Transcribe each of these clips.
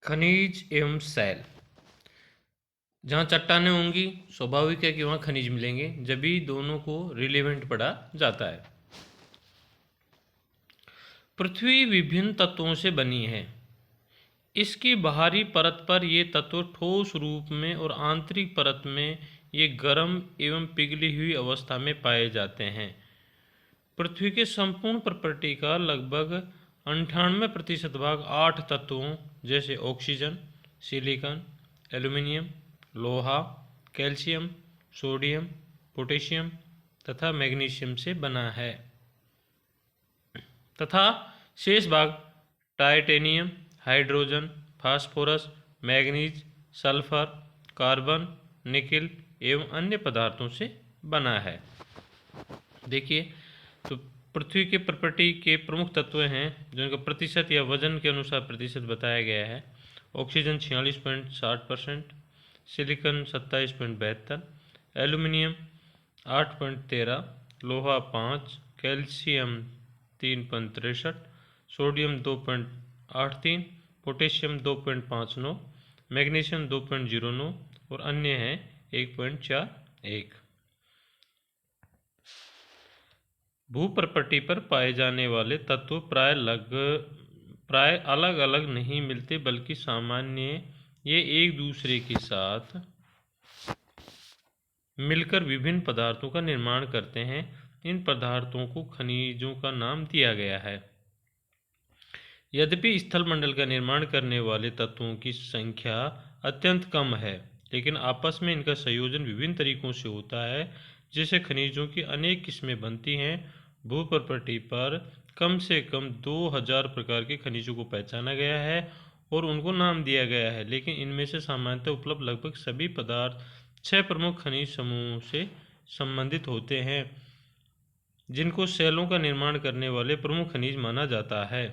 खनिज एवं सैल। जहाँ चट्टानें होंगी स्वाभाविक है कि वहाँ खनिज मिलेंगे, जब भी दोनों को रिलेवेंट पढ़ा जाता है। पृथ्वी विभिन्न तत्वों से बनी है। इसकी बाहरी परत पर ये तत्व ठोस रूप में और आंतरिक परत में ये गर्म एवं पिघली हुई अवस्था में पाए जाते हैं। पृथ्वी के संपूर्ण प्रॉपर्टी का लगभग 98% भाग 8 तत्वों जैसे ऑक्सीजन, सिलिकॉन, एल्यूमिनियम, लोहा, कैल्शियम, सोडियम, पोटेशियम तथा मैग्नीशियम से बना है तथा शेष भाग titanium, hydrogen, phosphorus, manganese, sulphur, carbon, nickel एवं अन्य पदार्थों से बना है। देखिए, तो पृथ्वी के प्रॉपर्टी के प्रमुख तत्व हैं जिनका प्रतिशत या वजन के अनुसार प्रतिशत बताया गया है। ऑक्सीजन 46.60%, सिलिकॉन 27.72, एल्यूमिनियम 8.13, लोहा 5, कैल्शियम 3.63, सोडियम 2.83, पोटेशियम 2.59, मैग्नीशियम 2.09 और अन्य हैं 1.41। भूप्रपट्टी पर पाए जाने वाले तत्व प्राय अलग अलग नहीं मिलते, बल्कि सामान्य ये एक दूसरे के साथ मिलकर विभिन्न पदार्थों का निर्माण करते हैं। इन पदार्थों को खनिजों का नाम दिया गया है। यद्यपि स्थलमंडल का निर्माण करने वाले तत्वों की संख्या अत्यंत कम है, लेकिन आपस में इनका संयोजन विभिन्न तरीकों से होता है, जिससे खनिजों की अनेक किस्में बनती हैं। भूप्रपट्टी पर कम से कम 2000 प्रकार के खनिजों को पहचाना गया है और उनको नाम दिया गया है, लेकिन इनमें से सामान्यतः उपलब्ध लगभग सभी पदार्थ 6 प्रमुख खनिज समूहों से संबंधित होते हैं, जिनको सेलों का निर्माण करने वाले प्रमुख खनिज माना जाता है।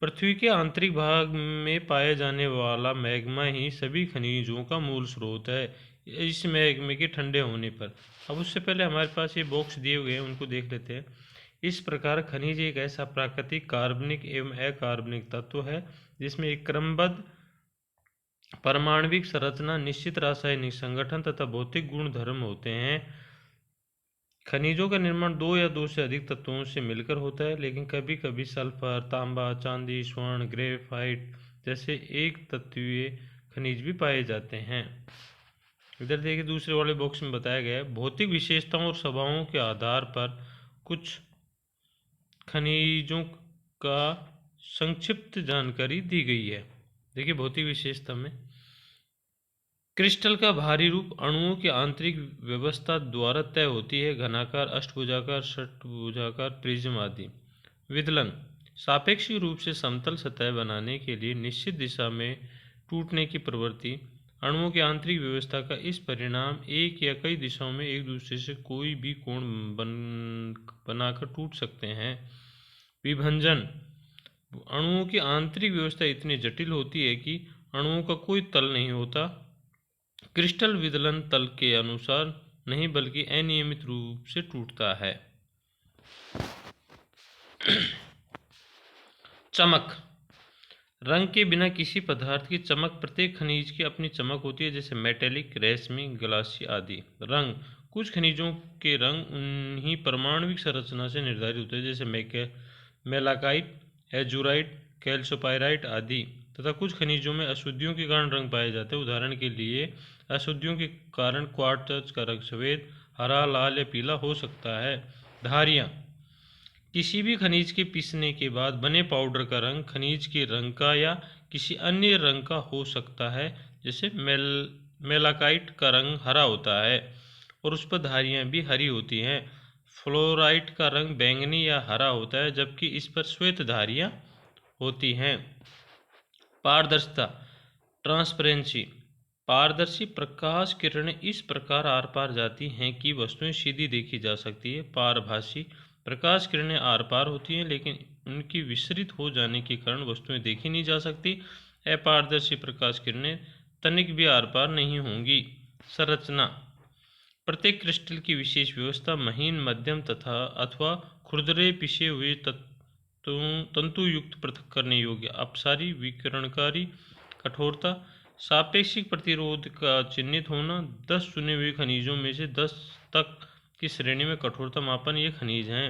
पृथ्वी के आंतरिक भाग में पाए जाने वाला मैग्मा ही सभी खनिजों का मूल स्रोत है। इस मैग्मे के ठंडे होने पर, अब उससे पहले हमारे पास ये बॉक्स दिए हुए हैं, उनको देख लेते हैं। इस प्रकार खनिज एक ऐसा प्राकृतिक कार्बनिक एवं अकार्बनिक तत्व है जिसमें एक क्रमबद्ध परमाणविक संरचना, निश्चित रासायनिक संगठन तथा भौतिक गुण धर्म होते हैं। खनिजों का निर्माण 2 या 2 से अधिक तत्वों से मिलकर होता है, लेकिन कभी कभी सल्फर, तांबा, चांदी, स्वर्ण, ग्रेफाइट जैसे एक तत्वीय खनिज भी पाए जाते हैं। इधर देखिए, दूसरे वाले बॉक्स में बताया गया है भौतिक विशेषताओं और स्वभावों के आधार पर कुछ खनिजों का संक्षिप्त जानकारी दी गई है। देखिए, भौतिक विशेषता में क्रिस्टल का बाहरी रूप अणुओं की आंतरिक व्यवस्था द्वारा तय होती है। घनाकार, अष्टभुजाकार, षट्भुजाकार, प्रिज्म आदि। विदलन सापेक्ष रूप से समतल सतह बनाने के लिए निश्चित दिशा में टूटने की प्रवृत्ति। अणुओं की आंतरिक व्यवस्था का इस परिणाम एक या कई दिशाओं में एक दूसरे से कोई भी कोण बनाकर टूट सकते हैं। विभंजन अणुओं की आंतरिक व्यवस्था इतनी जटिल होती है कि अणुओं का कोई तल नहीं होता। क्रिस्टल विदलन तल के अनुसार नहीं, बल्कि अनियमित रूप से टूटता है। चमक रंग के बिना किसी पदार्थ की चमक। प्रत्येक खनिज की अपनी चमक होती है, जैसे मेटेलिक, रेशमी, ग्लासी आदि। रंग कुछ खनिजों के रंग उन्हीं परमाणविक संरचना से निर्धारित होते हैं, जैसे मेलाकाइट, एजुराइट, कैल्शियोपाइराइट आदि। तथा कुछ खनिजों में अशुद्धियों के कारण रंग पाए जाते हैं। उदाहरण के लिए, अशुद्धियों के कारण क्वार्ट्ज का रंग सफ़ेद, हरा, लाल या पीला हो सकता है। धारियाँ किसी भी खनिज के पीसने के बाद बने पाउडर का रंग खनिज के रंग का या किसी अन्य रंग का हो सकता है। जैसे मेलाकाइट का रंग हरा होता है और उस पर धारियाँ भी हरी होती हैं। फ्लोराइट का रंग बैंगनी या हरा होता है, जबकि इस पर श्वेत धारियाँ होती हैं। पारदर्शिता, ट्रांसपेरेंसी। पारदर्शी प्रकाश किरणें इस प्रकार आर पार जाती हैं कि वस्तुएं सीधी देखी जा सकती है। पारभासी प्रकाश किरणें आर पार होती हैं, लेकिन उनकी विसरित हो जाने के कारण वस्तुएं देखी नहीं जा सकती। अपारदर्शी प्रकाश किरणें तनिक भी आर पार नहीं होंगी। संरचना प्रत्येक क्रिस्टल की विशेष व्यवस्था, महीन, मध्यम तथा अथवा खुरदरे पिसे हुए तंतुयुक्त पृथक करने योग्य अपसारी विकिरणकारी कठोरता, सापेक्षिक प्रतिरोध का चिन्हित होना, 10 चुने हुए खनिजों में से 10 तक की श्रेणी में कठोरता मापन। ये खनिज हैं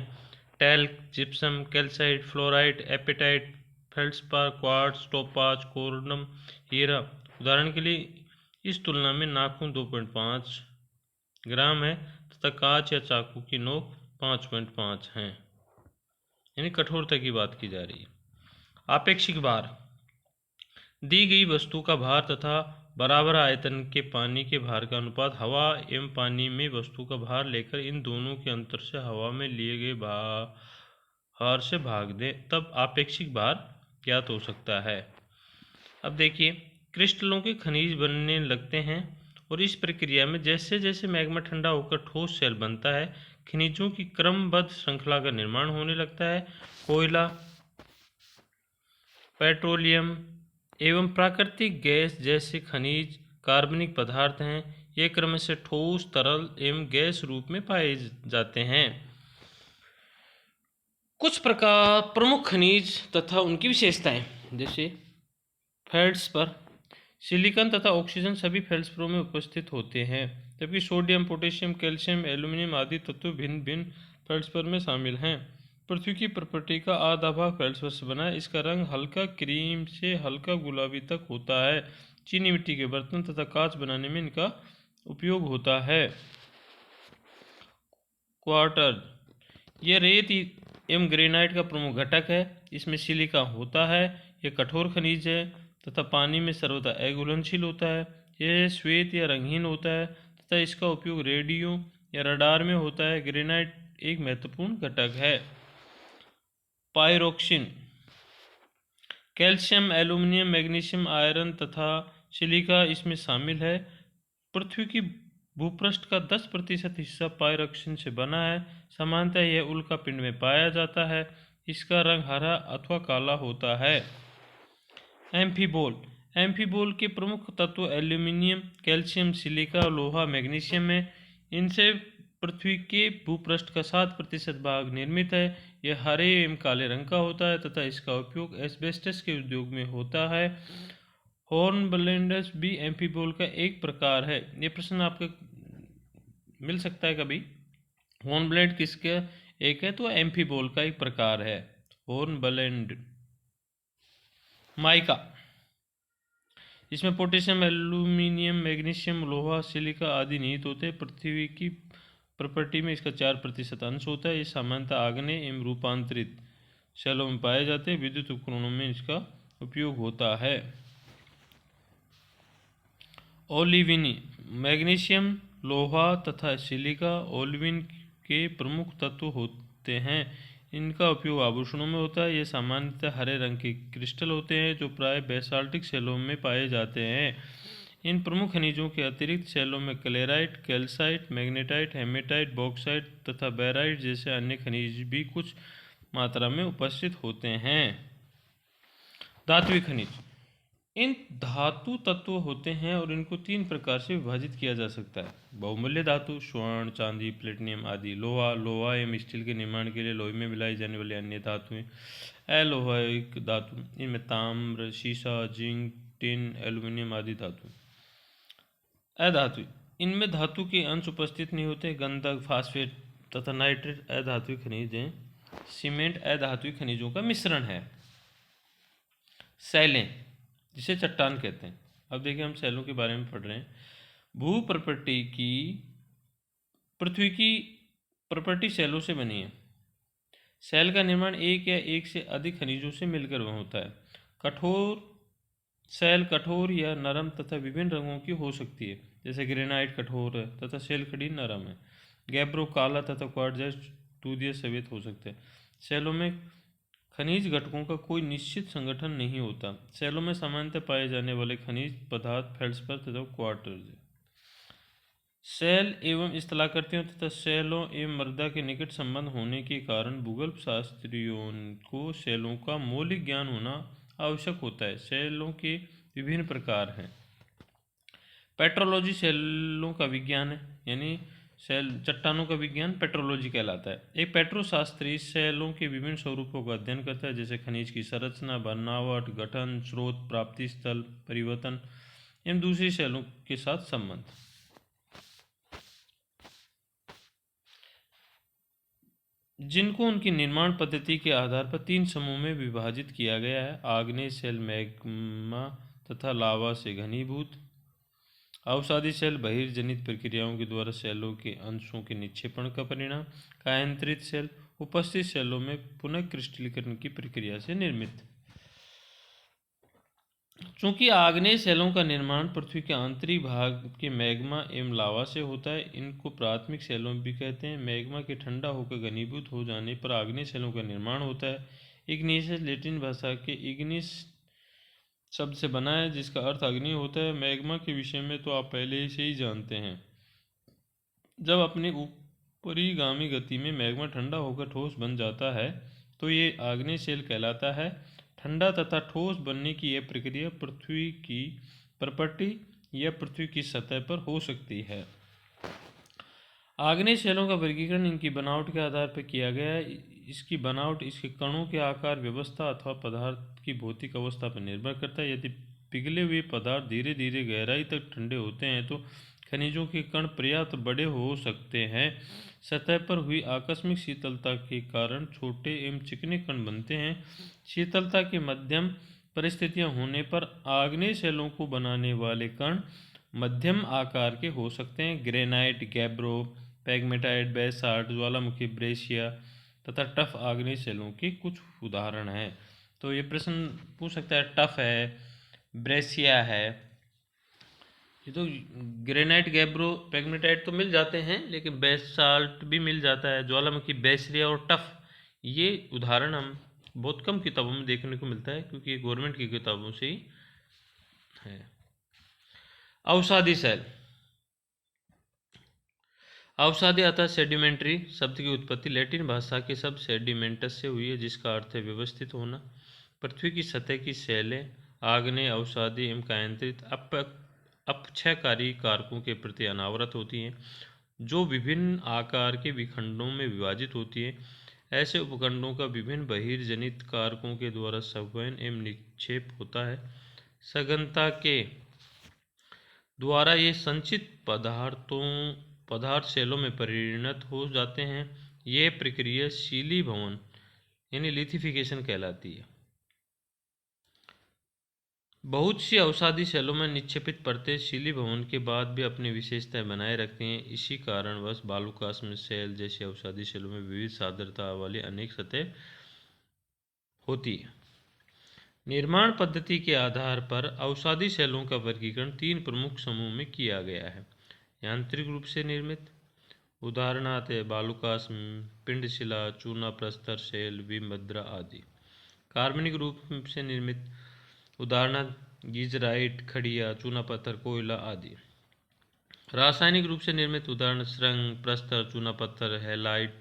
talc, gypsum, calcite, fluorite, apatite, feldspar, quartz, topaz, corundum, हीरा। उदाहरण के लिए इस तुलना में नाखून 2.5 ग्राम है तथा कांच या चाकू की नोक 5.5 है। यानी कठोरता की बात की जा रही है। आपेक्षिक भार, दी गई वस्तु का भार तथा बराबर आयतन के पानी के भार का अनुपात हवा एवं पानी में वस्तु का भार लेकर इन दोनों के अंतर से हवा में लिए गए भार से भाग दें, तब आपेक्षिक भार ज्ञात हो सकता है। अब देखिए, क्रिस्टलों के खनिज बनने लगते हैं और इस प्रक्रिया में जैसे जैसे मैग्मा ठंडा होकर ठोस सेल बनता है, खनिजों की क्रमबद्ध श्रृंखला का निर्माण होने लगता है। कोयला, पेट्रोलियम एवं प्राकृतिक गैस जैसे खनिज कार्बनिक पदार्थ हैं। ये क्रमशः ठोस, तरल एवं गैस रूप में पाए जाते हैं। कुछ प्रकार प्रमुख खनिज तथा उनकी विशेषताएं, जैसे फेल्ड्स्पर, सिलिकॉन तथा ऑक्सीजन सभी फेल्ड्स्परों में उपस्थित होते हैं, जबकि सोडियम, पोटेशियम, कैल्शियम, एल्यूमिनियम आदि तत्व भिन्न भिन्न फेल्ड्स्पर में शामिल हैं। पृथ्वी की प्रॉपर्टी का आधा भाग फेल्ड्स्पर से बना है। इसका रंग हल्का क्रीम से हल्का गुलाबी तक होता है। चीनी मिट्टी के बर्तन तथा कांच बनाने में इनका उपयोग होता है। क्वार्टर, यह रेत एवं ग्रेनाइट का प्रमुख घटक है। इसमें सिलिका होता है। यह कठोर खनिज है तथा पानी में सर्वथा अघुलनशील होता है। यह श्वेत या रंगहीन होता है तथा इसका उपयोग रेडियो या रडार में होता है। ग्रेनाइट एक महत्वपूर्ण घटक है। Pyroxene, calcium, aluminium, magnesium, iron तथा सिलिका इसमें शामिल है। पृथ्वी की भूपृष्ठ का 10% हिस्सा पायरोक्सिन से बना है। सामान्यतः यह उल्कापिंड में पाया जाता है। इसका रंग हरा अथवा काला होता है। एम्फीबोल, एम्फीबोल के प्रमुख तत्व एल्यूमिनियम, कैल्शियम, सिलिका, लोहा, मैग्नीशियम है। इनसे पृथ्वी के भूपृष्ठ का 7% भाग निर्मित है। यह हरे एवं काले रंग का होता है तथा इसका उपयोग एस्बेस्टस के उद्योग में होता है। हॉर्नब्लेंडस भी एम्फीबोल का एक प्रकार है। ये प्रश्न आपको मिल सकता है कभी। हॉर्नब्लेंड किसका एक है? तो एम्फीबोल का एक प्रकार है हॉर्नब्लेंड। माइका, इसमें पोटेशियम, एल्यूमिनियम, मैग्नीशियम, लोहा, सिलिका आदि निहित होते हैं। पृथ्वी की प्रॉपर्टी में इसका 4% अंश होता है। ये सामान्यतः आग्नेय एवं रूपांतरित शैलों में पाए जाते हैं। विद्युत उपकरणों में इसका उपयोग होता है। ओलिविनी, मैग्नीशियम, लोहा तथा सिलिका ओलिविन के प्रमुख तत्व होते हैं। इनका उपयोग आभूषणों में होता है। ये सामान्यतः हरे रंग के क्रिस्टल होते हैं जो प्राय बेसाल्टिक शैलों में पाए जाते हैं। इन प्रमुख खनिजों के अतिरिक्त शैलों में क्लेराइट, कैल्साइट, मैग्नेटाइट, हेमेटाइट, बॉक्साइट तथा बेराइट जैसे अन्य खनिज भी कुछ मात्रा में उपस्थित होते हैं। धात्विक खनिज, इन धातु तत्व होते हैं और इनको 3 प्रकार से विभाजित किया जा सकता है। बहुमूल्य धातु, स्वर्ण, चांदी, प्लेटिनियम आदि। लोहा एवं स्टील के निर्माण के लिए लोहे में मिलाई जाने वाली अन्य धातुएं। अलोहिक धातु, इनमें ताम्र, सीसा, जिंक, टिन, एल्यूमिनियम आदि धातु। अधातु, इनमें धातु के अंश उपस्थित नहीं होते। गंधक, फास्फेट तथा नाइट्रेट अधातुक खनिज हैं। सीमेंट अधातुक खनिजों का मिश्रण है। सैलें, जिसे चट्टान कहते हैं। अब देखिए, हम सैलों के बारे में पढ़ रहे हैं। भू प्रॉपर्टी की पृथ्वी की प्रॉपर्टी सैलों से बनी है। सैल का निर्माण एक या एक से अधिक खनिजों से मिलकर होता है। कठोर सैल कठोर या नरम तथा विभिन्न रंगों की हो सकती है, जैसे ग्रेनाइट कठोर है तथा सैलखड़ी नरम है। गैब्रो काला तथा क्वार्ट्ज दूधिया सफेद हो सकते हैं। सैलों में खनिज घटकों का कोई निश्चित संगठन नहीं होता। सैलों में सामान्यतः पाए जाने वाले खनिज पदार्थ फेल्ड्स्पर तथा क्वार्ट्ज। सैल एवं स्थलाकृतियों तथा सैलों एवं मृदा के निकट संबंध होने के कारण भूगर्भ शास्त्रियों को सैलों का मौलिक ज्ञान होना आवश्यक होता है। सैलों के विभिन्न प्रकार हैं। पेट्रोलॉजी सैलों का विज्ञान है, यानी शैल चट्टानों का विज्ञान पेट्रोलॉजी कहलाता है। एक पेट्रोशास्त्री शैलों के विभिन्न स्वरूपों का अध्ययन करता है, जैसे खनिज की संरचना, बनावट, गठन, स्रोत, प्राप्ति स्थल, परिवर्तन एवं दूसरी शैलों के साथ संबंध। जिनको उनकी निर्माण पद्धति के आधार पर 3 समूह में विभाजित किया गया है। आग्नेय शैल मैग्मा तथा लावा से घनीभूत, अवसादी शैल बहिर्जनित प्रक्रियाओं के द्वारा शैलों के अंशों के निक्षेपण का परिणाम, कायांतरित शैल उपस्थित शैलों में पुनः क्रिस्टलीकरण की प्रक्रिया से निर्मित। चूंकि आग्नेय शैलों का निर्माण पृथ्वी के आंतरिक भाग के मैग्मा एवं लावा से होता है, इनको प्राथमिक शैलों भी कहते हैं। मैग्मा के ठंडा होकर घनीभूत हो जाने पर आग्नेय शैलों का निर्माण होता है। इग्नियस लैटिन भाषा के इग्निस शब्द से बना है, जिसका अर्थ अग्नि होता है। मैग्मा के विषय में तो आप पहले से ही जानते हैं। जब अपनी ऊपरीगामी गति में मैग्मा ठंडा होकर ठोस बन जाता है तो ये आग्नेय शैल कहलाता है। ठंडा तथा ठोस बनने की यह प्रक्रिया पृथ्वी की प्रॉपर्टी या पृथ्वी की सतह पर हो सकती है। आग्नेय शैलों का वर्गीकरण इनकी बनावट के आधार पर किया गया है। इसकी बनावट इसके कणों के आकार, व्यवस्था अथवा पदार्थ की भौतिक अवस्था पर निर्भर करता है। यदि पिघले हुए पदार्थ धीरे धीरे गहराई तक ठंडे होते हैं तो खनिजों के कण पर्याप्त बड़े हो सकते हैं। सतह पर हुई आकस्मिक शीतलता के कारण छोटे एवं चिकने कण बनते हैं। शीतलता की मध्यम परिस्थितियां होने पर आग्नेय शैलों को बनाने वाले कण मध्यम आकार के हो सकते हैं। ग्रेनाइट, गैब्रो, पैगमेटाइट, बेसाल्ट, ज्वालामुखी, ब्रेशिया तथा टफ आग्नेय शैलों के कुछ उदाहरण हैं। तो ये प्रश्न पूछ सकता है, टफ है, ब्रेशिया है, ये तो ग्रेनाइट, गैब्रो, पैगमेटाइट तो मिल जाते हैं, लेकिन बेसाल्ट भी मिल जाता है, ज्वालामुखी, बेसरिया और टफ, ये उदाहरण हम बहुत कम किताबों में देखने को मिलता है, क्योंकि ये गवर्नमेंट की किताबों से ही है। अवसादी शैल। अवसादी अर्थात सेडिमेंट्री शब्द की उत्पत्ति लैटिन भाषा के शब्द सेडिमेंटस से हुई है, जिसका अर्थ है व्यवस्थित होना। पृथ्वी की सतह की शैलें आग्नेय, अवसादी एवं कायांतरित अपक्षयकारी कारकों के प्रति अनावृत होती हैं, जो विभिन्न आकार के विखंडों में विभाजित होती हैं। ऐसे उपखंडों का विभिन्न बहिर्जनित कारकों के द्वारा संवहन एवं निक्षेप होता है। सघनता के द्वारा ये संचित पदार्थ शैलों में परिणत हो जाते हैं। ये प्रक्रिया शीलीभवन यानी लिथिफिकेशन कहलाती है। बहुत सी अवसादी शैलों में निक्षेपित परतें शीलीभवन के बाद भी अपनी विशेषताएं बनाए रखती हैं। इसी कारणवश बालुकास्म शैल जैसी अवसादी शैलों में विविध सांद्रता वाली अनेक सतह होती है। निर्माण पद्धति के आधार पर अवसादी शैलों का वर्गीकरण 3 प्रमुख समूह में किया गया है। यांत्रिक रूप से निर्मित उदाहरणार्थ बालुकास्म, पिंडशिला, चूना प्रस्तर शैल, विमभद्रा आदि। कार्बनिक रूप से निर्मित उदाहरणार्थ गीजराइट, खड़िया, चूना पत्थर, कोयला आदि। रासायनिक रूप से निर्मित उदाहरण श्रृंग, प्रस्तर, चूना पत्थर, हैलाइट,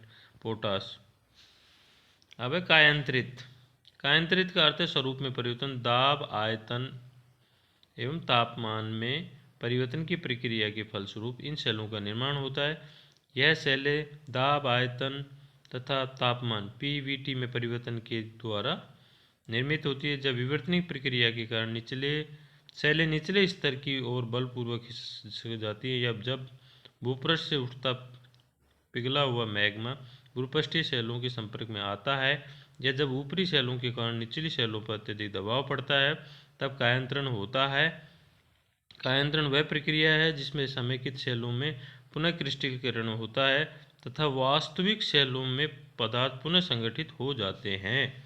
पोटाश। अब है कायांतरित। कायांतरित का अर्थ है स्वरूप में परिवर्तन, दाब, आयतन एवं तापमान में परिवर्तन की प्रक्रिया के फलस्वरूप इन शैलों का निर्माण होता है। यह शैलें दाब, आयतन तथा तापमान पीवीटी में परिवर्तन के द्वारा निर्मित होती है। जब विवर्तनिक प्रक्रिया के कारण शैलें निचले स्तर की ओर बलपूर्वक खिसक जाती है, या जब भूपृष्ठ से उठता पिघला हुआ मैग्मा भूपृष्ठीय शैलों के संपर्क में आता है, या जब ऊपरी शैलों के कारण निचली शैलों पर अत्यधिक दबाव पड़ता है, तब कायांतरण होता है। कायांतरण वह प्रक्रिया है जिसमें समेकित शैलों में पुनः क्रिस्टलीकरण होता है तथा वास्तविक शैलों में पदार्थ पुनः संगठित हो जाते हैं।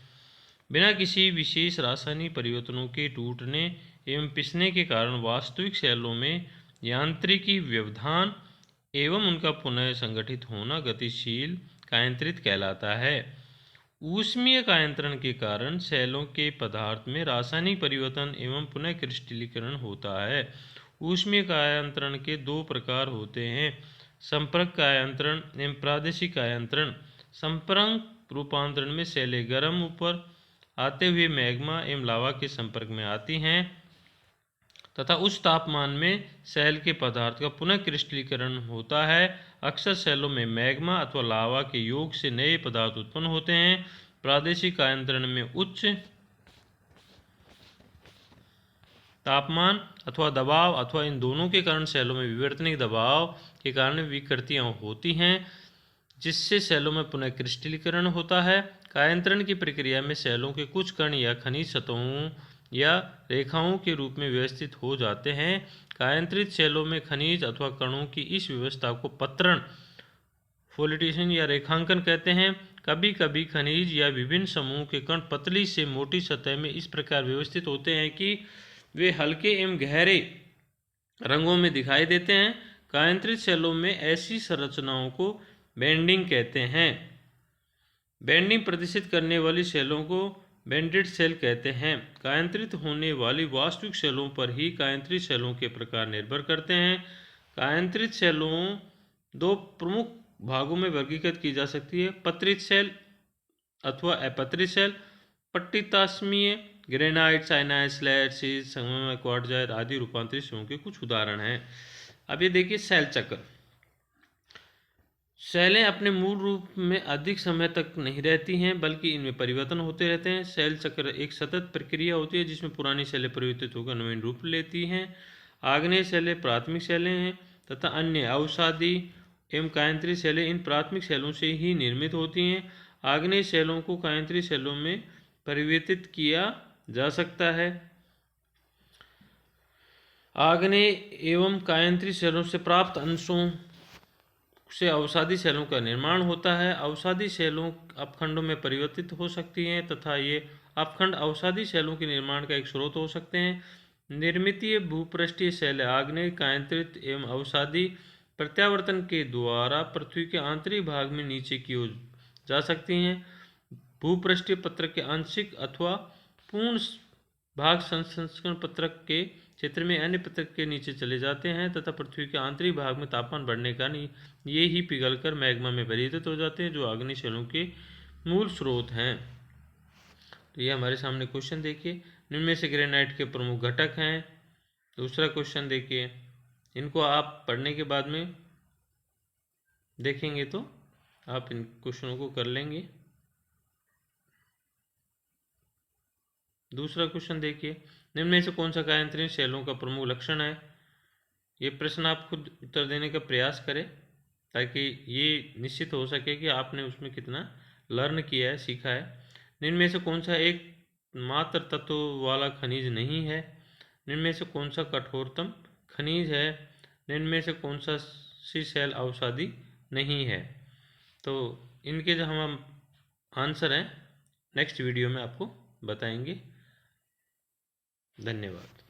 बिना किसी विशेष रासायनिक परिवर्तनों के टूटने एवं पिसने के कारण वास्तविक शैलों में यांत्रिकी व्यवधान एवं उनका पुनः संगठित होना गतिशील कायांतरित कहलाता है। ऊष्मीय कायांतरण के कारण शैलों के पदार्थ में रासायनिक परिवर्तन एवं पुनः क्रिस्टलीकरण होता है। ऊष्मीय कायांतरण के 2 प्रकार होते हैं, संपर्क कायांतरण एवं प्रादेशिक कायांतरण। संपर्क रूपांतरण में शैलें गर्म ऊपर आते हुए मैग्मा एवं लावा के संपर्क में आती हैं तथा उस तापमान में सेल के पदार्थ का पुनः क्रिस्टलीकरण होता है। अक्सर सेलों में मैग्मा अथवा लावा के योग से नए पदार्थ उत्पन्न होते हैं। प्रादेशिक आयंत्रण में उच्च तापमान अथवा दबाव अथवा इन दोनों के कारण सेलों में विवर्तनिक दबाव के कारण विकृतियाँ होती हैं, जिससे सेलों में पुनः क्रिस्टलीकरण होता है। कायांतरण की प्रक्रिया में सेलों के कुछ कण या खनिज सतहों या रेखाओं के रूप में व्यवस्थित हो जाते हैं। कायांतरित सेलों में खनिज अथवा कणों की इस व्यवस्था को पत्रण फोल्डेशन या रेखांकन कहते हैं। कभी कभी खनिज या विभिन्न समूह के कण पतली से मोटी सतह में इस प्रकार व्यवस्थित होते हैं कि वे हल्के एवं गहरे रंगों में दिखाई देते हैं। कायांतरित सेलों में ऐसी संरचनाओं को बैंडिंग कहते हैं। बैंडिंग प्रदर्शित करने वाली सेलों को बैंडेड सेल कहते हैं। कायांतरित होने वाली वास्तविक सेलों पर ही कायांतरित सेलों के प्रकार निर्भर करते हैं। कायांतरित सेलों दो प्रमुख भागों में वर्गीकृत की जा सकती है, पत्रित सेल अथवा अपत्रित सेल। पट्टिताश्मीय ग्रेनाइट, साइनाइड, स्लैट, सीज, संगमरमर, क्वार्टजाइट आदि रूपांतरित सेलों के कुछ उदाहरण हैं। अब ये देखिए सेल चक्र। सेलें अपने मूल रूप में अधिक समय तक नहीं रहती हैं, बल्कि इनमें परिवर्तन होते रहते हैं। सेल चक्र एक सतत प्रक्रिया होती है जिसमें पुरानी सेलें परिवर्तित होकर नवीन रूप लेती हैं। आग्नेय सेलें प्राथमिक सेलें हैं तथा अन्य अवसादी एवं कायांतरित सेलें इन प्राथमिक सेलों से ही निर्मित होती हैं। आग्नेय सेलों को कायांतरित सेलों में परिवर्तित किया जा सकता है। आग्नेय एवं कायांतरित सेलों से प्राप्त अंशों से अवसादी सेलों का निर्माण होता है। अवसादी सेलों अपखंडों में परिवर्तित हो सकती हैं तथा ये अपखंड अवसादी सेलों के निर्माण का एक स्रोत हो सकते हैं। निर्मितीय भूपृष्ठीय सेलें आग्नेय, कायांतरित एवं अवसादी प्रत्यावर्तन के द्वारा पृथ्वी के आंतरिक भाग में नीचे की ओर जा सकती हैं। भूपृष्ठीय पत्रक के आंशिक अथवा पूर्ण भाग संस्करण पत्रक के क्षेत्र में अन्य पत्रक के नीचे चले जाते हैं तथा पृथ्वी के आंतरिक भाग में तापमान बढ़ने का ये ही पिघलकर मैग्मा में परिवर्तित हो जाते हैं, जो अग्नि सेलों के मूल स्रोत हैं। तो ये हमारे सामने क्वेश्चन देखिए, निम्न में से ग्रेनाइट के प्रमुख घटक हैं। दूसरा क्वेश्चन देखिए, इनको आप पढ़ने के बाद में देखेंगे तो आप इन क्वेश्चनों को कर लेंगे। दूसरा क्वेश्चन देखिए, निम्न में से कौन सा कायांतरित सेलों का प्रमुख लक्षण है। ये प्रश्न आप खुद उत्तर देने का प्रयास करें ताकि ये निश्चित हो सके कि आपने उसमें कितना लर्न किया है, सीखा है। निम्न में से कौन सा एक मात्र तत्व वाला खनिज नहीं है। निम्न में से कौन सा कठोरतम खनिज है। निम्न में से कौन सा सी सेल अवसादी नहीं है। तो इनके जो हम आंसर हैं नेक्स्ट वीडियो में आपको बताएंगे। धन्यवाद।